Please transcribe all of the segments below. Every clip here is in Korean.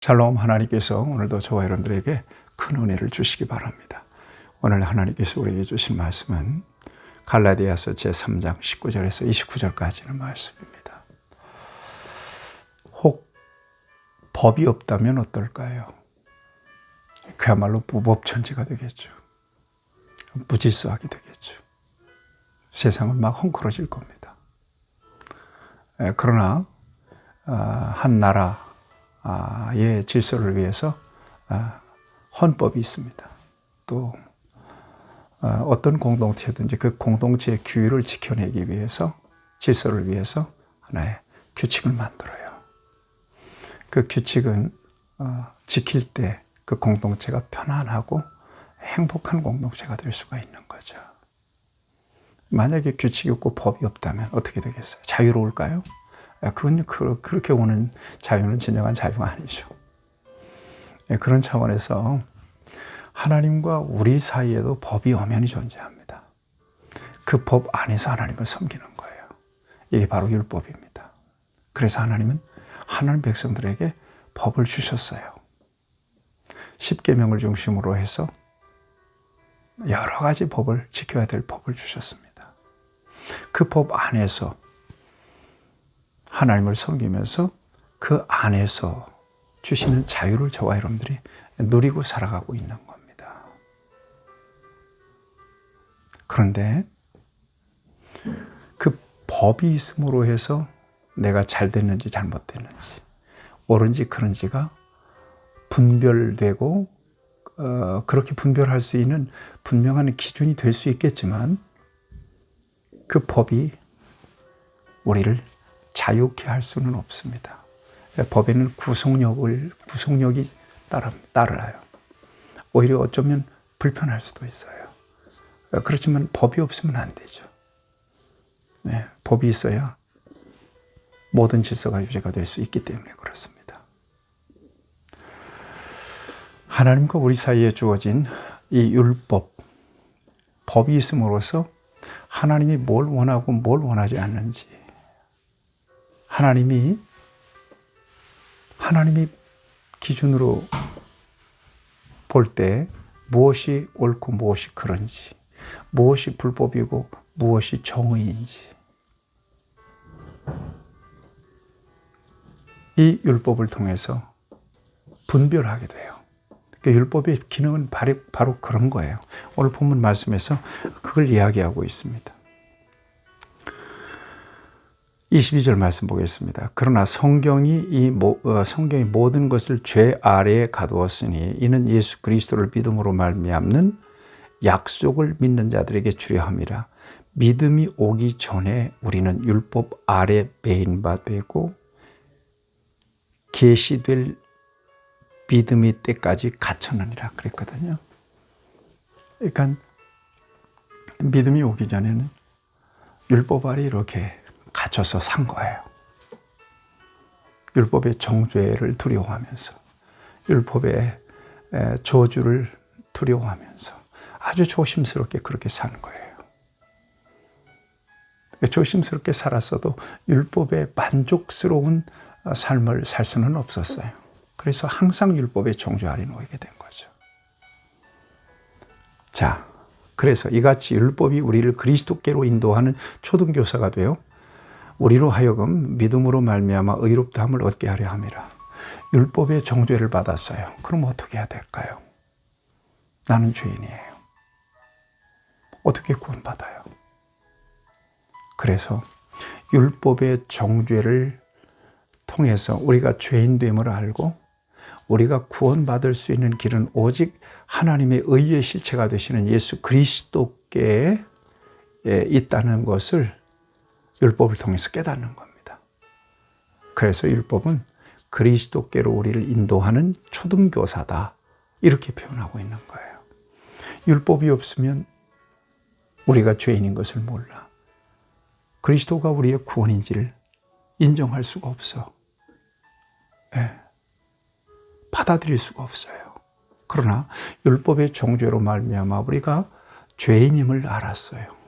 샬롬. 하나님께서 오늘도 저와 여러분들에게 큰 은혜를 주시기 바랍니다. 오늘 하나님께서 우리에게 주신 말씀은 갈라디아서 제3장 19절에서 29절까지는 말씀입니다. 혹 법이 없다면 어떨까요? 그야말로 무법천지가 되겠죠. 무질서하게 되겠죠. 세상은 막 헝클어질 겁니다. 그러나 한 나라의 질서를 위해서 헌법이 있습니다. 또 어떤 공동체든지 그 공동체의 규율을 지켜내기 위해서, 질서를 위해서 하나의 규칙을 만들어요. 그 규칙은 지킬 때 그 공동체가 편안하고 행복한 공동체가 될 수가 있는 거죠. 만약에 규칙이 없고 법이 없다면 어떻게 되겠어요? 자유로울까요? 그건 그렇게 오는 자유는 진정한 자유가 아니죠. 그런 차원에서 하나님과 우리 사이에도 법이 엄연히 존재합니다. 그 법 안에서 하나님을 섬기는 거예요. 이게 바로 율법입니다. 그래서 하나님은 하나님 백성들에게 법을 주셨어요. 십계명을 중심으로 해서 여러 가지 법을 지켜야 될 법을 주셨습니다. 그 법 안에서 하나님을 섬기면서 그 안에서 주시는 자유를 저와 여러분들이 누리고 살아가고 있는 겁니다. 그런데 그 법이 있음으로 해서 내가 잘 됐는지 잘못됐는지, 옳은지 그른지가 분별되고 그렇게 분별할 수 있는 분명한 기준이 될 수 있겠지만 그 법이 우리를 자유케 할 수는 없습니다. 법에는 구속력이 따라요. 오히려 어쩌면 불편할 수도 있어요. 그렇지만 법이 없으면 안 되죠. 법이 있어야 모든 질서가 유지가 될 수 있기 때문에 그렇습니다. 하나님과 우리 사이에 주어진 이 율법, 법이 있음으로써 하나님이 뭘 원하고 뭘 원하지 않는지, 하나님이 기준으로 볼 때 무엇이 옳고 무엇이 그른지, 무엇이 불법이고 무엇이 정의인지, 이 율법을 통해서 분별하게 돼요. 율법의 기능은 바로 그런 거예요. 오늘 본문 말씀에서 그걸 이야기하고 있습니다. 22절 말씀 보겠습니다. 그러나 성경이 모든 것을 죄 아래에 가두었으니 이는 예수 그리스도를 믿음으로 말미암는 약속을 믿는 자들에게 주려 함이라. 믿음이 오기 전에 우리는 율법 아래 매인 바 되고 계시될 믿음의 때까지 갇혔느니라 그랬거든요. 그러니까 믿음이 오기 전에는 율법 아래 이렇게 갇혀서 산 거예요. 율법의 정죄를 두려워하면서, 율법의 저주를 두려워하면서 아주 조심스럽게 그렇게 사는 거예요. 조심스럽게 살았어도 율법에 만족스러운 삶을 살 수는 없었어요. 그래서 항상 율법의 정죄 아래 놓이게 된 거죠. 자, 그래서 이같이 율법이 우리를 그리스도께로 인도하는 초등교사가 되어 우리로 하여금 믿음으로 말미암아 의롭다함을 얻게 하려 함이라. 율법의 정죄를 받았어요. 그럼 어떻게 해야 될까요? 나는 죄인이에요. 어떻게 구원받아요? 그래서 율법의 정죄를 통해서 우리가 죄인됨을 알고 우리가 구원받을 수 있는 길은 오직 하나님의 의의 실체가 되시는 예수 그리스도께 있다는 것을 율법을 통해서 깨닫는 겁니다. 그래서 율법은 그리스도께로 우리를 인도하는 초등교사다, 이렇게 표현하고 있는 거예요. 율법이 없으면 우리가 죄인인 것을 몰라. 그리스도가 우리의 구원인지를 인정할 수가 없어. 받아들일 수가 없어요. 그러나 율법의 정죄로 말미암아 우리가 죄인임을 알았어요.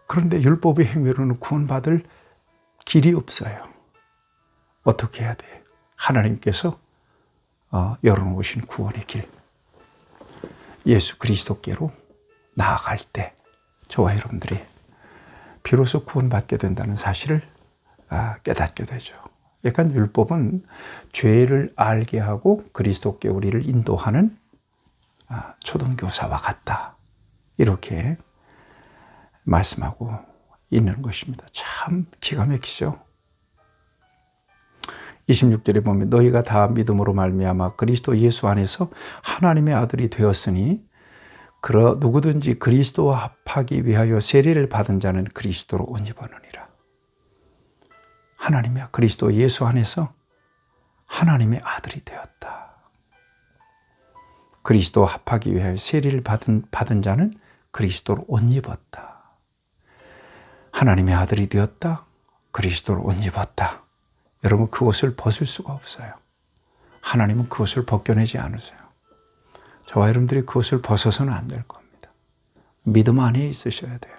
그런데 율법의 행위로는 구원받을 길이 없어요. 어떻게 해야 돼? 하나님께서 열어놓으신 구원의 길, 예수 그리스도께로 나아갈 때 저와 여러분들이 비로소 구원받게 된다는 사실을 깨닫게 되죠. 약간 율법은 죄를 알게 하고 그리스도께 우리를 인도하는 초등교사와 같다, 이렇게 말씀하고 있는 것입니다. 참 기가 막히죠. 26절에 보면 너희가 다 믿음으로 말미암아 그리스도 예수 안에서 하나님의 아들이 되었으니 누구든지 그리스도와 합하기 위하여 세례를 받은 자는 그리스도로 옷 입었느니라. 하나님의 그리스도 예수 안에서 하나님의 아들이 되었다. 그리스도와 합하기 위하여 세례를 받은 자는 그리스도로 옷 입었다. 하나님의 아들이 되었다. 그리스도로 옷 입었다. 여러분, 그것을 벗을 수가 없어요. 하나님은 그것을 벗겨내지 않으세요. 저와 여러분들이 그것을 벗어서는 안 될 겁니다. 믿음 안에 있으셔야 돼요.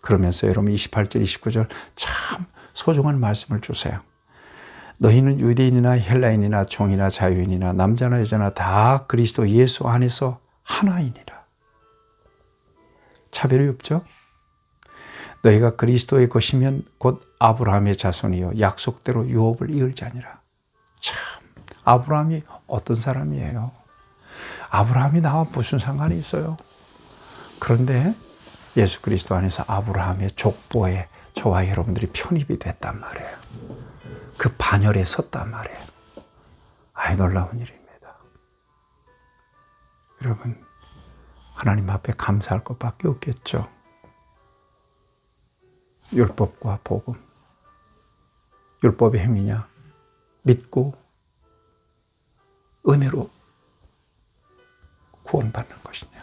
그러면서 여러분 28절, 29절 참 소중한 말씀을 주세요. 너희는 유대인이나 헬라인이나 종이나 자유인이나 남자나 여자나 다 그리스도 예수 안에서 하나이니라. 차별이 없죠? 너희가 그리스도의 것이면 곧 아브라함의 자손이요 약속대로 유업을 이을 자니라. 참, 아브라함이 어떤 사람이에요? 아브라함이 나와 무슨 상관이 있어요? 그런데 예수 그리스도 안에서 아브라함의 족보에 저와 여러분들이 편입이 됐단 말이에요. 그 반열에 섰단 말이에요. 아이, 놀라운 일입니다. 여러분, 하나님 앞에 감사할 것밖에 없겠죠. 율법과 복음. 율법의 행위냐? 믿고 은혜로 구원받는 것이냐?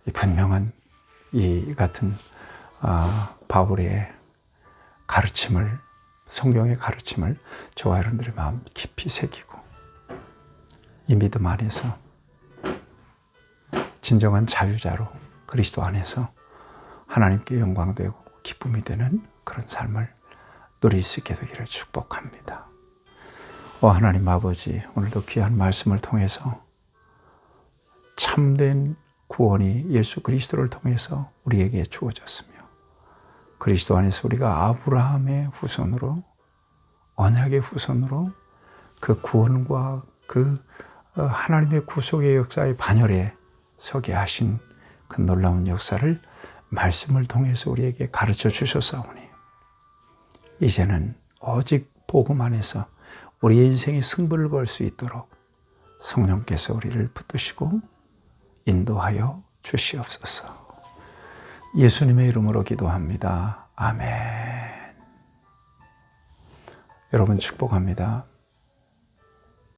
이 분명한 이 같은 바울의 가르침을, 성경의 가르침을 저와 여러분들의 마음 깊이 새기고 이 믿음 안에서 진정한 자유자로 그리스도 안에서 하나님께 영광되고 기쁨이 되는 그런 삶을 누릴 수 있게 되기를 축복합니다. 하나님 아버지, 오늘도 귀한 말씀을 통해서 참된 구원이 예수 그리스도를 통해서 우리에게 주어졌으며 그리스도 안에서 우리가 아브라함의 후손으로, 언약의 후손으로 그 구원과 그 하나님의 구속의 역사의 반열에 서게 하신 그 놀라운 역사를 말씀을 통해서 우리에게 가르쳐 주셨사오니 이제는 오직 복음 안에서 우리의 인생에 승부를 걸 수 있도록 성령께서 우리를 붙드시고 인도하여 주시옵소서. 예수님의 이름으로 기도합니다. 아멘. 여러분 축복합니다.